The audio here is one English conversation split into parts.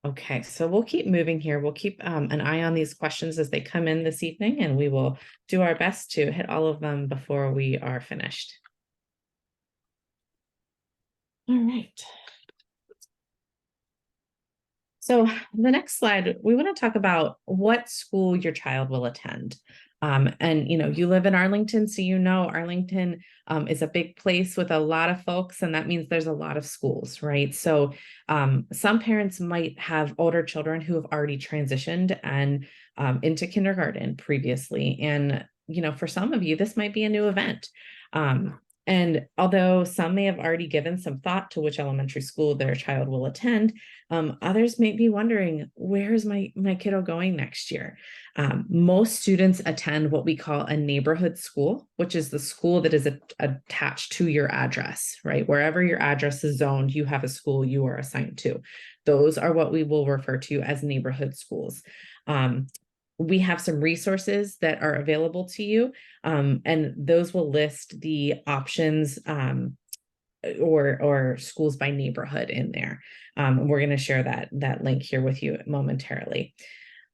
Okay, so we'll keep moving here. We'll keep an eye on these questions as they come in this evening, and we will do our best to hit all of them before we are finished. All right. So the next slide, we want to talk about what school your child will attend. And you live in Arlington, so Arlington is a big place with a lot of folks, and that means there's a lot of schools, right? So some parents might have older children who have already transitioned and into kindergarten previously. And for some of you, this might be a new event. And although some may have already given some thought to which elementary school their child will attend, others may be wondering, where's my kiddo going next year? Most students attend what we call a neighborhood school, which is the school that is attached to your address, right? Wherever your address is zoned, you have a school you are assigned to. Those are what we will refer to as neighborhood schools. We have some resources that are available to you, and those will list the options or schools by neighborhood in there. We're going to share that link here with you momentarily.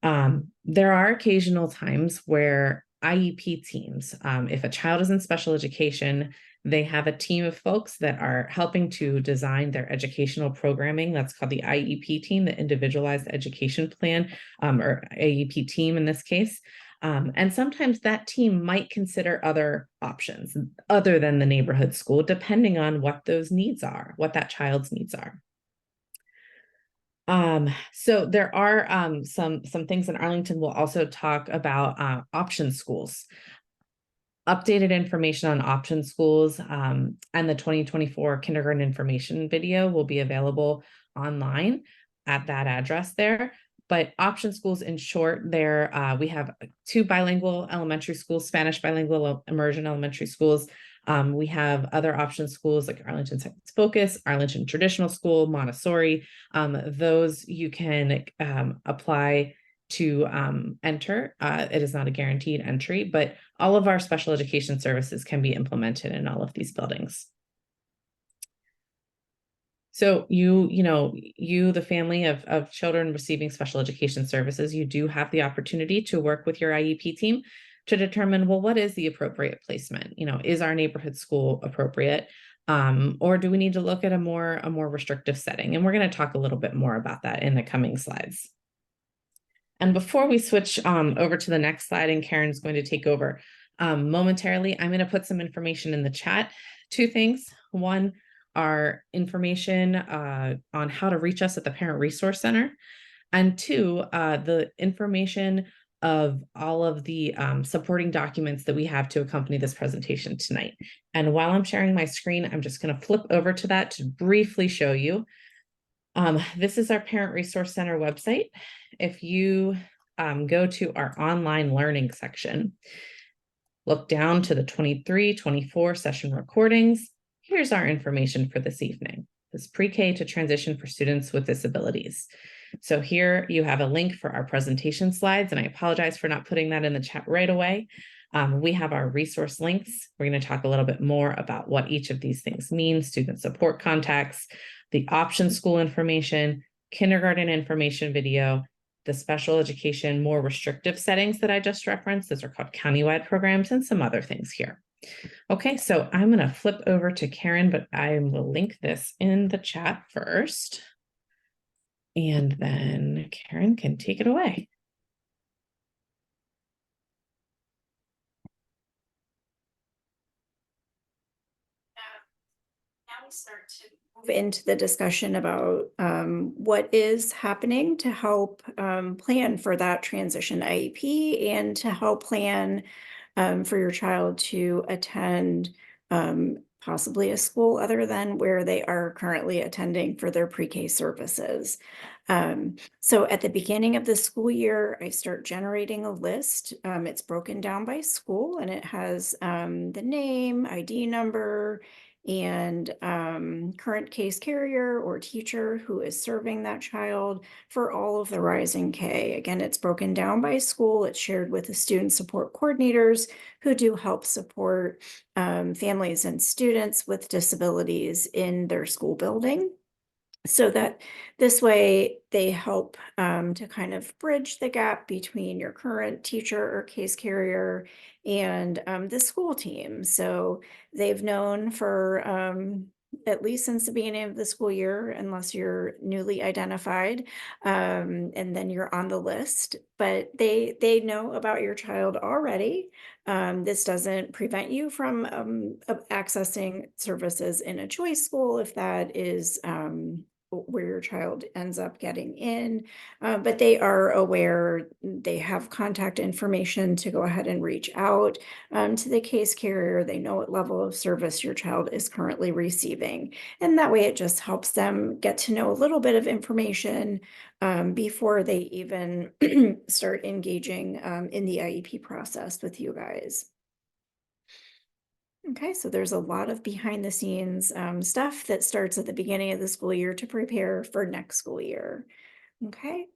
There are occasional times where IEP teams, if a child is in special education, they have a team of folks that are helping to design their educational programming. That's called the IEP team, the Individualized Education Plan, or AEP team in this case. And sometimes that team might consider other options other than the neighborhood school, depending on what those needs are, what that child's needs are. So there are some things in Arlington. We'll also talk about option schools. Updated information on option schools and the 2024 kindergarten information video will be available online at that address there. But option schools, in short, we have 2 bilingual elementary schools, Spanish bilingual immersion elementary schools. We have other option schools like Arlington Science Focus, Arlington Traditional School, Montessori. Those you can apply to enter. It is not a guaranteed entry, but all of our special education services can be implemented in all of these buildings. So the family of children receiving special education services, you do have the opportunity to work with your IEP team to determine, well, what is the appropriate placement? Is our neighborhood school appropriate? Or do we need to look at a more restrictive setting? And we're going to talk a little bit more about that in the coming slides. And before we switch over to the next slide, and Karen's going to take over momentarily, I'm going to put some information in the chat. 2 things. One, our information on how to reach us at the Parent Resource Center. And 2, the information of all of the supporting documents that we have to accompany this presentation tonight. And while I'm sharing my screen, I'm just going to flip over to that to briefly show you. This is our Parent Resource Center website. If you go to our online learning section, look down to the 23-24 session recordings. Here's our information for this evening. This PreK to transition for students with disabilities. So here you have a link for our presentation slides, and I apologize for not putting that in the chat right away. We have our resource links. We're going to talk a little bit more about what each of these things mean: student support contacts, the option school information, kindergarten information video, the special education, more restrictive settings that I just referenced. Those are called Countywide programs, and some other things here. Okay, so I'm going to flip over to Karen, but I will link this in the chat first. And then Karen can take it away. Now we start to move into the discussion about what is happening to help plan for that transition IEP and to help plan for your child to attend possibly a school other than where they are currently attending for their pre-K services. So at the beginning of the school year, I start generating a list. It's broken down by school, and it has the name, ID number, and current case carrier or teacher who is serving that child for all of the rising K. Again, it's broken down by school. It's shared with the student support coordinators who do help support families and students with disabilities in their school building. So that this way they help to kind of bridge the gap between your current teacher or case carrier and the school team. So they've known for at least since the beginning of the school year, unless you're newly identified, and then you're on the list. But they know about your child already. This doesn't prevent you from accessing services in a choice school if that is where your child ends up getting in, but they are aware, they have contact information to go ahead and reach out to the case carrier. They know what level of service your child is currently receiving. And that way it just helps them get to know a little bit of information before they even start engaging in the IEP process with you guys. Okay, so there's a lot of behind the scenes stuff that starts at the beginning of the school year to prepare for next school year. Okay.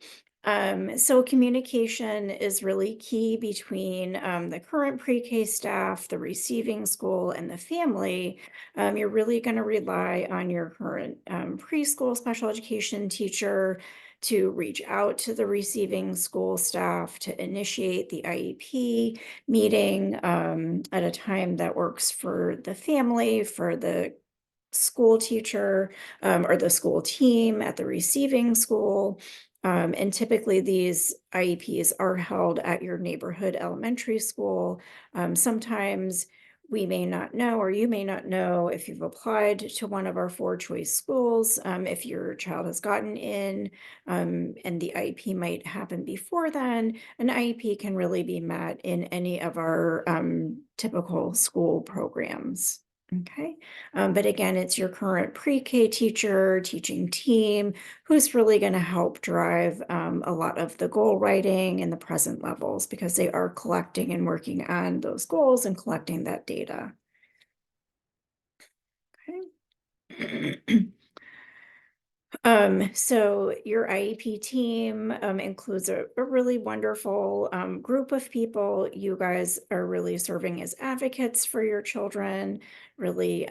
So communication is really key between the current pre-K staff, the receiving school, and the family. You're really going to rely on your current preschool special education teacher to reach out to the receiving school staff to initiate the IEP meeting at a time that works for the family, for the school teacher or the school team at the receiving school. And typically these IEPs are held at your neighborhood elementary school. Sometimes we may not know, or you may not know if you've applied to one of our 4 choice schools, if your child has gotten in, and the IEP might happen before then. An IEP can really be met in any of our typical school programs. Okay. But again, it's your current pre-K teacher, teaching team, who's really going to help drive a lot of the goal writing and the present levels, because they are collecting and working on those goals and collecting that data. Okay. So your IEP team includes a really wonderful group of people. You guys are really serving as advocates for your children, really,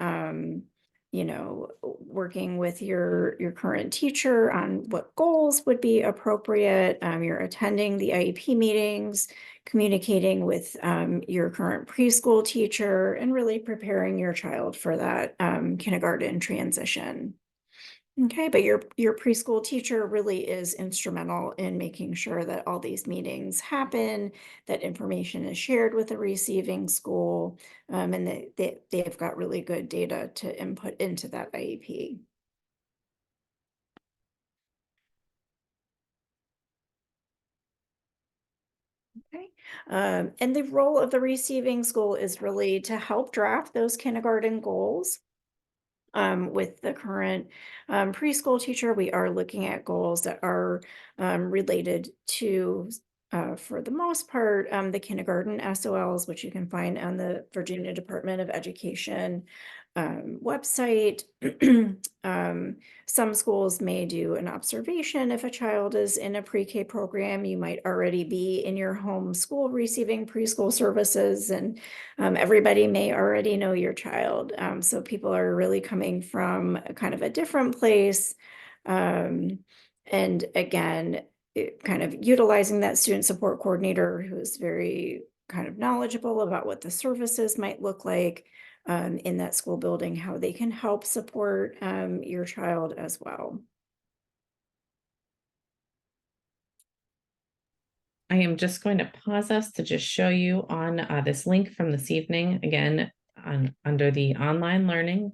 working with your current teacher on what goals would be appropriate. You're attending the IEP meetings, communicating with your current preschool teacher, and really preparing your child for that kindergarten transition. Okay, but your preschool teacher really is instrumental in making sure that all these meetings happen, that information is shared with the receiving school, and they've got really good data to input into that IEP. Okay. And the role of the receiving school is really to help draft those kindergarten goals. With the current preschool teacher, we are looking at goals that are related to, for the most part, the kindergarten SOLs, which you can find on the Virginia Department of Education website. Some schools may do an observation if a child is in a pre-K program. You might already be in your home school receiving preschool services, and everybody may already know your child. So people are really coming from kind of a different place. And again, kind of utilizing that student support coordinator who's very kind of knowledgeable about what the services might look like in that school building, how they can help support your child as well. I am just going to pause us to just show you on this link from this evening, again, under the online learning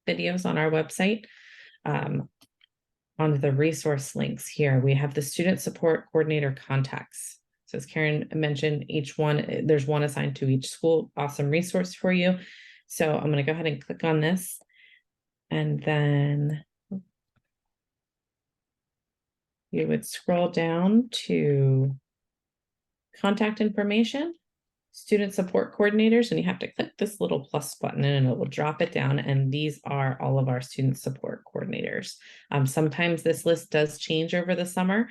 videos on our website. On the resource links here, we have the student support coordinator contacts. So as Karen mentioned, each one, there's one assigned to each school. Awesome resource for you. So I'm going to go ahead and click on this, and then you would scroll down to contact information, student support coordinators, and you have to click this little plus button and it will drop it down. And these are all of our student support coordinators. Sometimes this list does change over the summer.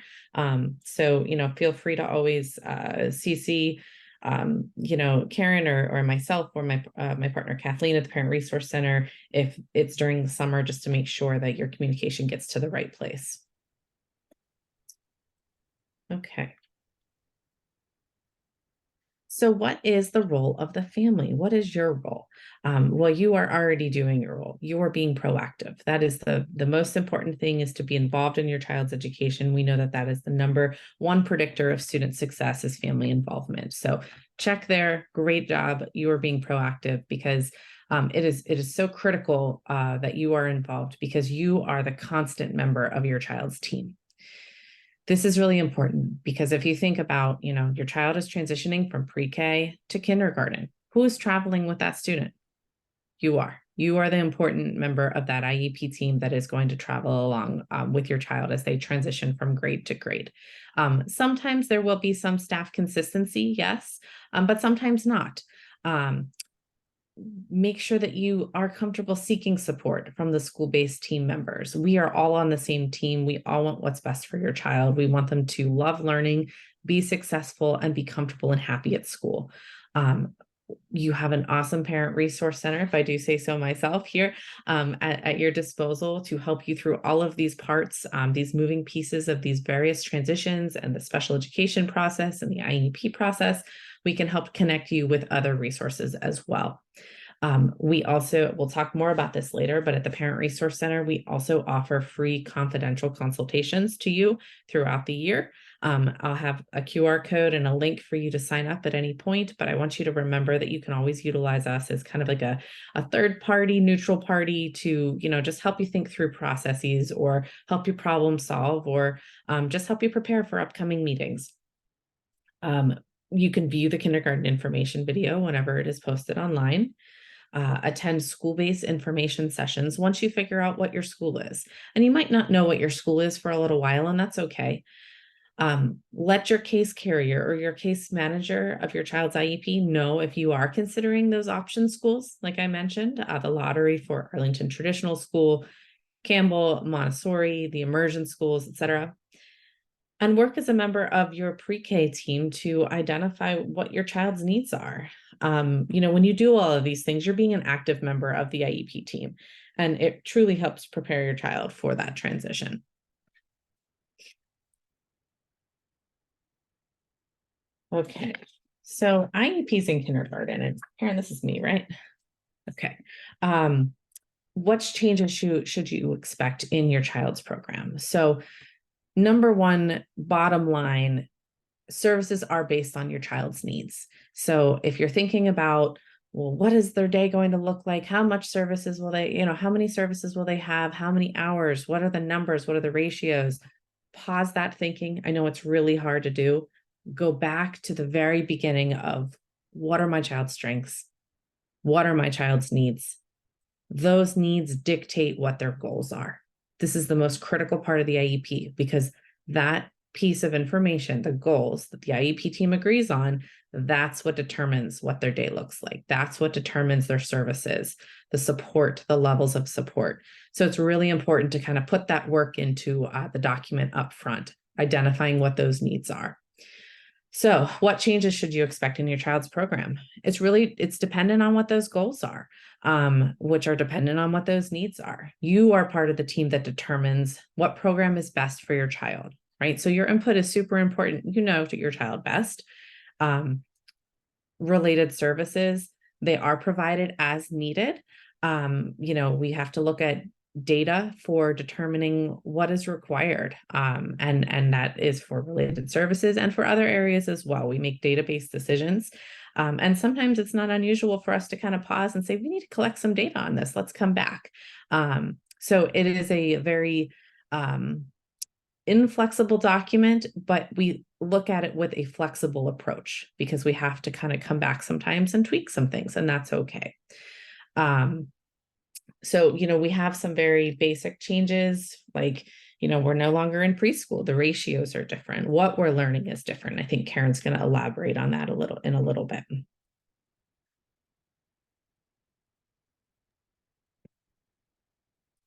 So, feel free to always CC you know, Karen or myself or my partner Kathleen at the Parent Resource Center, if it's during the summer, just to make sure that your communication gets to the right place. Okay. So what is the role of the family? What is your role? Well, you are already doing your role. You are being proactive. That is the most important thing, is to be involved in your child's education. We know that that is the number one predictor of student success, is family involvement. So check there. Great job. You are being proactive, because it is so critical that you are involved, because you are the constant member of your child's team. This is really important, because if you think about, you know, your child is transitioning from pre-K to kindergarten, who is traveling with that student? You are. You are the important member of that IEP team that is going to travel along with your child as they transition from grade to grade. Sometimes there will be some staff consistency, yes, but sometimes not. Make sure that you are comfortable seeking support from the school-based team members. We are all on the same team. We all want what's best for your child. We want them to love learning, be successful, and be comfortable and happy at school. You have an awesome Parent Resource Center, if I do say so myself, here at your disposal to help you through all of these parts, these moving pieces of these various transitions and the special education process and the IEP process. We can help connect you with other resources as well. We also, we'll talk more about this later, but at the Parent Resource Center, we also offer free confidential consultations to you throughout the year. I'll have a QR code and a link for you to sign up at any point, but I want you to remember that you can always utilize us as kind of like a third party, neutral party to, you know, just help you think through processes, or help you problem solve, or just help you prepare for upcoming meetings. You can view the kindergarten information video whenever it is posted online. Attend school-based information sessions once you figure out what your school is. And you might not know what your school is for a little while, and that's okay. Let your case carrier or your case manager of your child's IEP know if you are considering those option schools, like I mentioned, the lottery for Arlington Traditional School, Campbell, Montessori, the immersion schools, etc. And work as a member of your pre-K team to identify what your child's needs are. You know, when you do all of these things, you're being an active member of the IEP team, and it truly helps prepare your child for that transition. Okay, so IEPs in kindergarten, and Karen, this is me, right? Okay. What changes should you expect in your child's program? So number one, bottom line, services are based on your child's needs. So if you're thinking about, well, what is their day going to look like? How much services will they, you know, how many services will they have? How many hours? What are the numbers? What are the ratios? Pause that thinking. I know it's really hard to do. Go back to the very beginning of, what are my child's strengths? What are my child's needs? Those needs dictate what their goals are. This is the most critical part of the IEP, because that piece of information, the goals that the IEP team agrees on, that's what determines what their day looks like. That's what determines their services, the support, the levels of support. So it's really important to kind of put that work into the document up front, identifying what those needs are. So what changes should you expect in your child's program? It's dependent on what those goals are, which are dependent on what those needs are. You are part of the team that determines what program is best for your child, right? So your input is super important. You know your child best. Related services, they are provided as needed. You know, we have to look at data for determining what is required, and that is for related services and for other areas as well. We make database decisions, and sometimes it's not unusual for us to kind of pause and say, we need to collect some data on this, let's come back. So it is a very inflexible document, but we look at it with a flexible approach, because we have to kind of come back sometimes and tweak some things, and that's okay. So, you know, we have some very basic changes, like, you know, we're no longer in preschool. The ratios are different. What we're learning is different. I think Karen's going to elaborate on that in a little bit.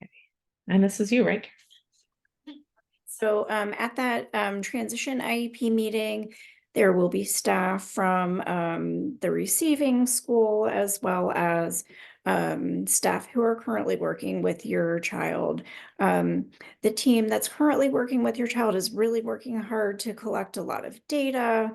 Okay. And this is you, right? So at that transition IEP meeting, There will be staff from the receiving school, as well as staff who are currently working with your child. The team that's currently working with your child is really working hard to collect a lot of data,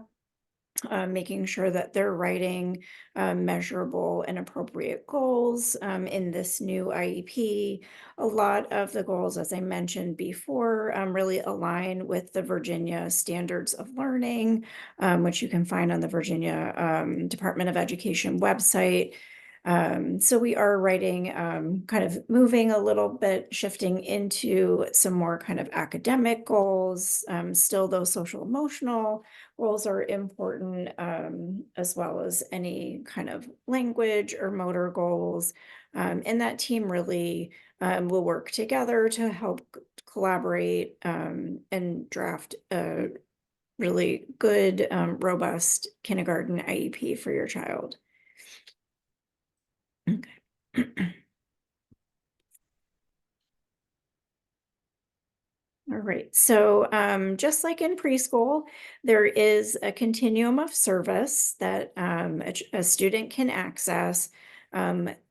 making sure that they're writing measurable and appropriate goals in this new IEP. A lot of the goals, as I mentioned before, really align with the Virginia Standards of Learning, which you can find on the Virginia Department of Education website. So we are writing, kind of moving a little bit, shifting into some more kind of academic goals. Still, those social emotional goals are important, as well as any kind of language or motor goals. And that team really will work together to help collaborate and draft a really good, robust kindergarten IEP for your child. Okay. All right, so just like in preschool, there is a continuum of service that a student can access,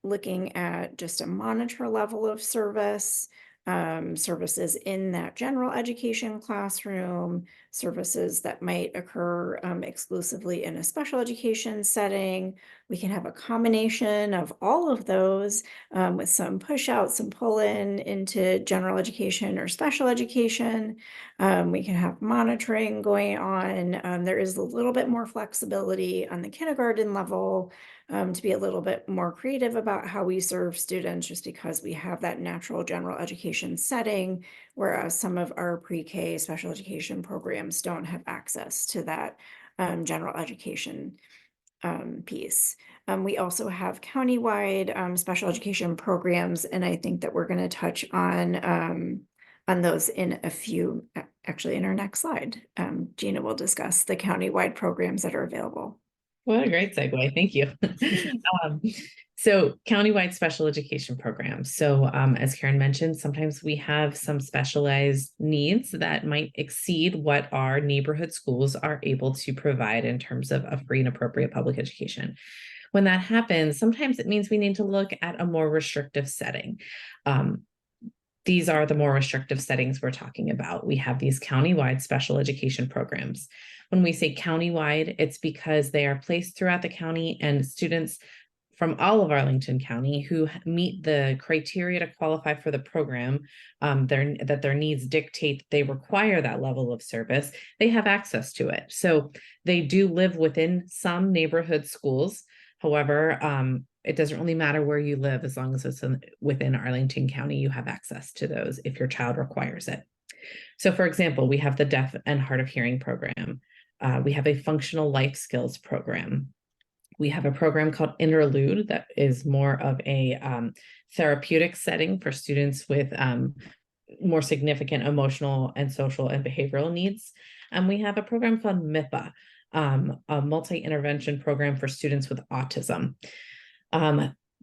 looking at just a monitor level of service, services in that general education classroom, services that might occur exclusively in a special education setting. We can have a combination of all of those, with some push out, some pull in into general education or special education. We can have monitoring going on. There is a little bit more flexibility on the kindergarten level, to be a little bit more creative about how we serve students, just because we have that natural general education setting, whereas some of our pre-K special education programs don't have access to that general education piece. We also have countywide special education programs, and I think that we're going to touch on those in a few, actually in our next slide. Gina will discuss the countywide programs that are available. What a great segue. Thank you. um, so countywide special education programs. So as Karen mentioned, sometimes we have some specialized needs that might exceed what our neighborhood schools are able to provide in terms of a free and appropriate public education. When that happens, sometimes it means we need to look at a more restrictive setting. These are the more restrictive settings we're talking about. We have these countywide special education programs. When we say countywide, it's because they are placed throughout the county, and students from all of Arlington County who meet the criteria to qualify for the program, that their needs dictate they require that level of service, they have access to it. So they do live within some neighborhood schools. However, it doesn't really matter where you live, as long as it's within Arlington County, you have access to those if your child requires it. So for example, we have the deaf and hard of hearing program. We have a functional life skills program. We have a program called Interlude that is more of a therapeutic setting for students with more significant emotional and social and behavioral needs. And we have a program called MIPA, a multi-intervention program for students with autism.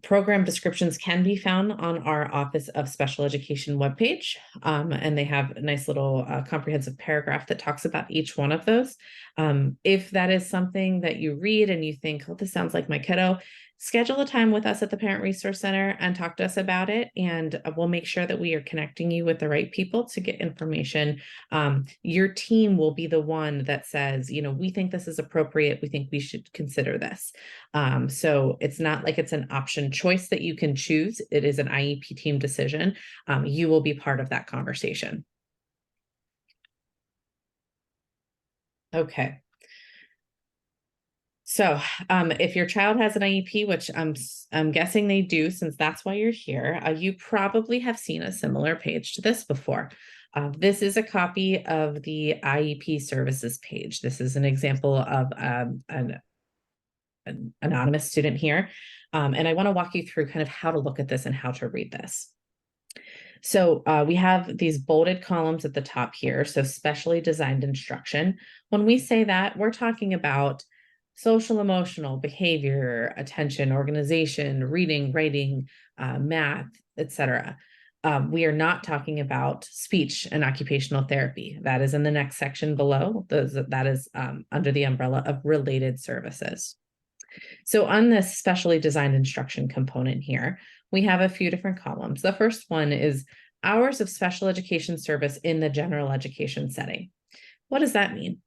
Program descriptions can be found on our Office of Special Education webpage, and they have a nice little comprehensive paragraph that talks about each one of those. If that is something that you read and you think, oh, this sounds like my kiddo, schedule a time with us at the Parent Resource Center and talk to us about it, and we'll make sure that we are connecting you with the right people to get information. Your team will be the one that says, you know, we think this is appropriate, we think we should consider this. So it's not like it's an option choice that you can choose. It is an IEP team decision. You will be part of that conversation. Okay. So if your child has an IEP, which I'm guessing they do, since that's why you're here, you probably have seen a similar page to this before. This is a copy of the IEP services page. This is an example of an anonymous student here. And I want to walk you through kind of how to look at this and how to read this. So we have these bolded columns at the top here. So specially designed instruction. When we say that, we're talking about social, emotional, behavior, attention, organization, reading, writing, math, etc. We are not talking about speech and occupational therapy. That is in the next section below. That is under the umbrella of related services. So on this specially designed instruction component here, we have a few different columns. The first one is hours of special education service in the general education setting. What does that mean?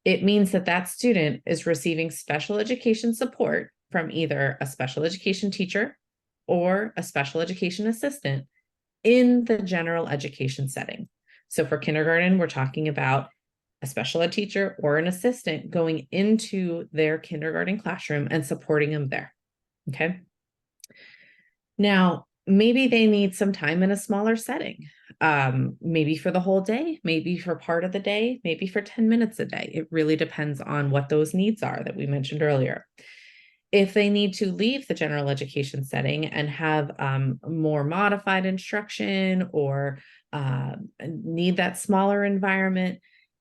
It means that that student is receiving special education support from either a special education teacher or a special education assistant in the general education setting. So for kindergarten, we're talking about a special ed teacher or an assistant going into their kindergarten classroom and supporting them there. Okay. Now, maybe they need some time in a smaller setting, maybe for the whole day, maybe for part of the day, maybe for 10 minutes a day. It really depends on what those needs are that we mentioned earlier. If they need to leave the general education setting and have more modified instruction or need that smaller environment,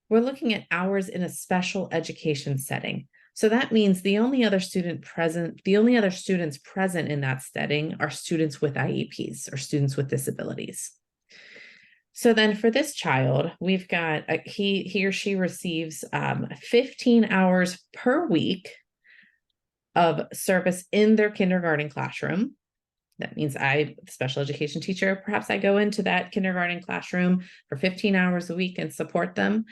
we're looking at hours in a special education setting. So that means the only other students present in that setting are students with IEPs or students with disabilities. So then for this child, we've got he or she receives 15 hours per week of service in their kindergarten classroom. That means I, special education teacher, perhaps I go into that kindergarten classroom for 15 hours a week and support them.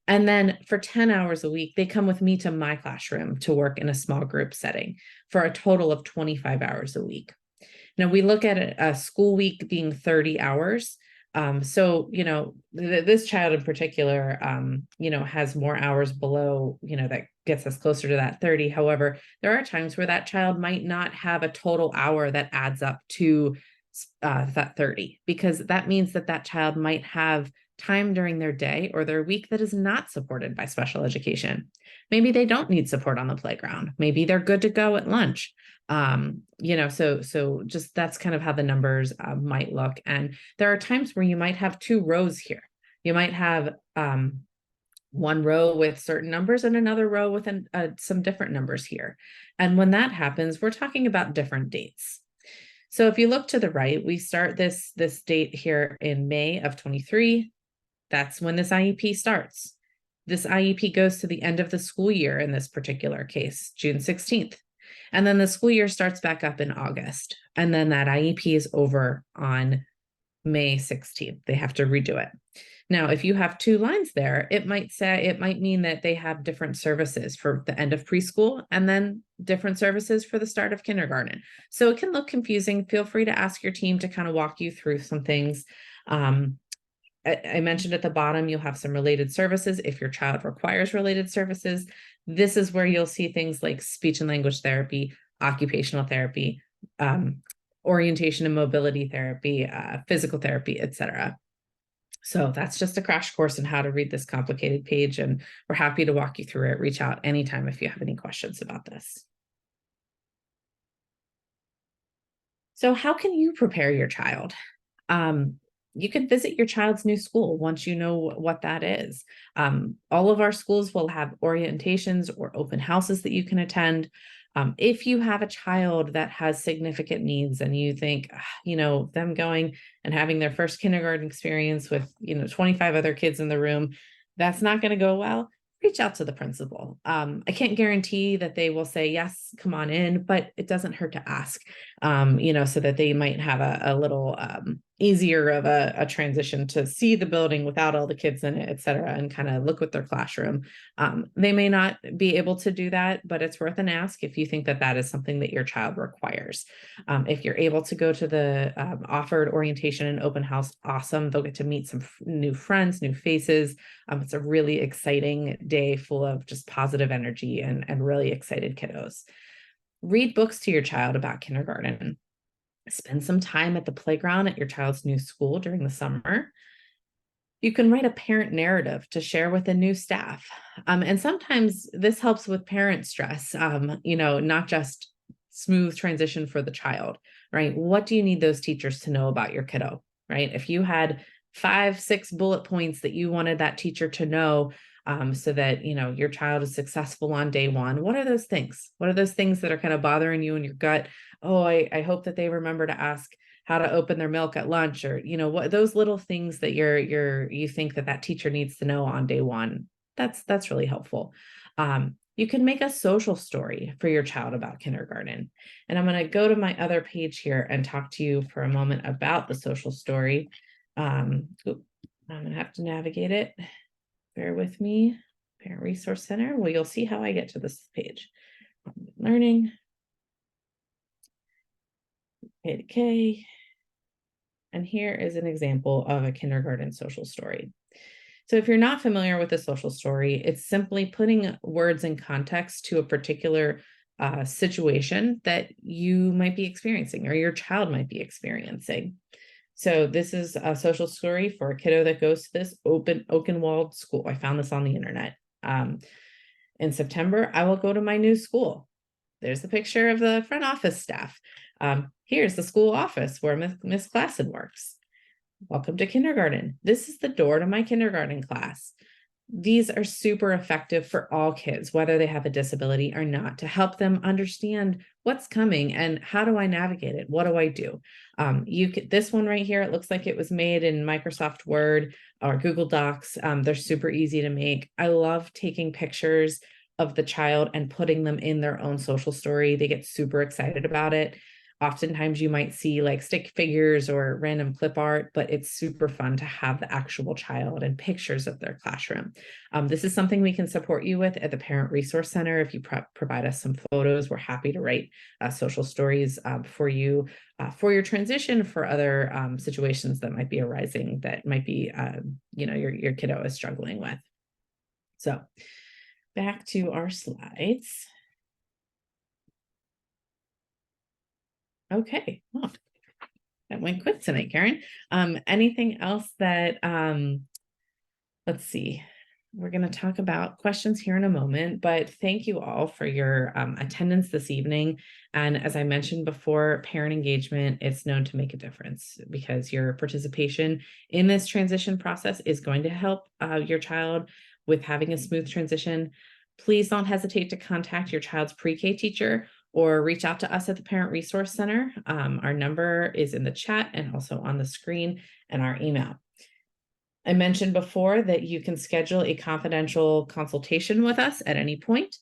And then for 10 hours a week, they come with me to my classroom to work in a small group setting for a total of 25 hours a week. Now we look at a school week being 30 hours. So, this child in particular, has more hours below, that gets us closer to that 30. However, there are times where that child might not have a total hour that adds up to that 30, because that means that that child might have time during their day or their week that is not supported by special education. Maybe they don't need support on the playground. Maybe they're good to go at lunch. So just that's kind of how the numbers might look. And there are times where you might have two rows here. You might have one row with certain numbers and another row with some different numbers here. And when that happens, we're talking about different dates. So if you look to the right, we start this date here in May of 23. That's when this IEP starts. This IEP goes to the end of the school year in this particular case, June 16th. And then the school year starts back up in August. And then that IEP is over on May 16th. They have to redo it. Now, if you have two lines there, it might mean that they have different services for the end of preschool and then different services for the start of kindergarten. So it can look confusing. Feel free to ask your team to kind of walk you through some things. I mentioned at the bottom, you'll have some related services. If your child requires related services, this is where you'll see things like speech and language therapy, occupational therapy, orientation and mobility therapy, physical therapy, etc. So that's just a crash course in how to read this complicated page, and we're happy to walk you through it. Reach out anytime if you have any questions about this. So how can you prepare your child? You can visit your child's new school once you know what that is. All of our schools will have orientations or open houses that you can attend. If you have a child that has significant needs and you think, them going and having their first kindergarten experience with, 25 other kids in the room, that's not going to go well, reach out to the principal. I can't guarantee that they will say, yes, come on in, but it doesn't hurt to ask, so that they might have a little easier of a transition to see the building without all the kids in it, et cetera, and kind of look with their classroom. They may not be able to do that, but it's worth an ask if you think that that is something that your child requires. If you're able to go to the offered orientation and open house, awesome. They'll get to meet some new friends, new faces. It's a really exciting day full of just positive energy and really excited kiddos. Read books to your child about kindergarten. Spend some time at the playground at your child's new school during the summer. You can write a parent narrative to share with the new staff. And sometimes this helps with parent stress, not just smooth transition for the child, right? What do you need those teachers to know about your kiddo, right? If you had 5-6 bullet points that you wanted that teacher to know, so that, your child is successful on day one, what are those things? What are those things that are kind of bothering you in your gut? Oh, I hope that they remember to ask how to open their milk at lunch, or, what those little things that you think that teacher needs to know on day one. That's really helpful. You can make a social story for your child about kindergarten. And I'm going to go to my other page here and talk to you for a moment about the social story. I'm going to have to navigate it. Bear with me. Parent Resource Center. Well, you'll see how I get to this page. Learning. PreK. And here is an example of a kindergarten social story. So if you're not familiar with a social story, it's simply putting words in context to a particular situation that you might be experiencing or your child might be experiencing. So this is a social story for a kiddo that goes to this open-walled school. I found this on the internet. In September, I will go to my new school. There's the picture of the front office staff. Here's the school office where Miss Klassen works. Welcome to kindergarten. This is the door to my kindergarten class. These are super effective for all kids, whether they have a disability or not, to help them understand what's coming and how do I navigate it? What do I do? This one right here, it looks like it was made in Microsoft Word or Google Docs. They're super easy to make. I love taking pictures of the child and putting them in their own social story. They get super excited about it. Oftentimes you might see like stick figures or random clip art, but it's super fun to have the actual child and pictures of their classroom. This is something we can support you with at the Parent Resource Center. If you provide us some photos, we're happy to write social stories for you for your transition, for other situations that might be arising that might be, your kiddo is struggling with. So back to our slides. Okay, well, that went quick tonight, Karen. Anything else that, let's see, we're going to talk about questions here in a moment, but thank you all for your attendance this evening. And as I mentioned before, parent engagement is known to make a difference because your participation in this transition process is going to help your child with having a smooth transition. Please don't hesitate to contact your child's pre-K teacher or reach out to us at the Parent Resource Center. Our number is in the chat and also on the screen, and our email. I mentioned before that you can schedule a confidential consultation with us at any point.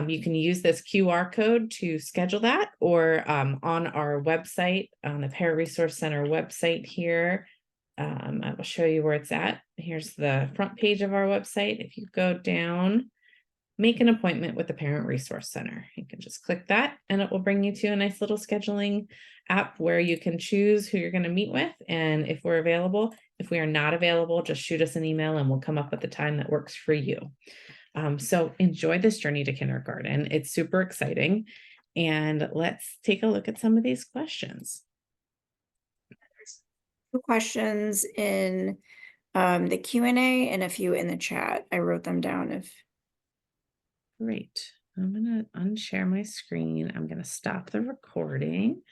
You can use this QR code to schedule that, or on our website, on the Parent Resource Center website here. I will show you where it's at. Here's the front page of our website. If you go down, make an appointment with the Parent Resource Center. You can just click that and it will bring you to a nice little scheduling app where you can choose who you're going to meet with and if we're available. If we are not available, just shoot us an email and we'll come up with the time that works for you. So enjoy this journey to kindergarten. It's super exciting. And let's take a look at some of these questions. Questions in the Q&A and a few in the chat. I wrote them down. Great. I'm going to unshare my screen. I'm going to stop the recording.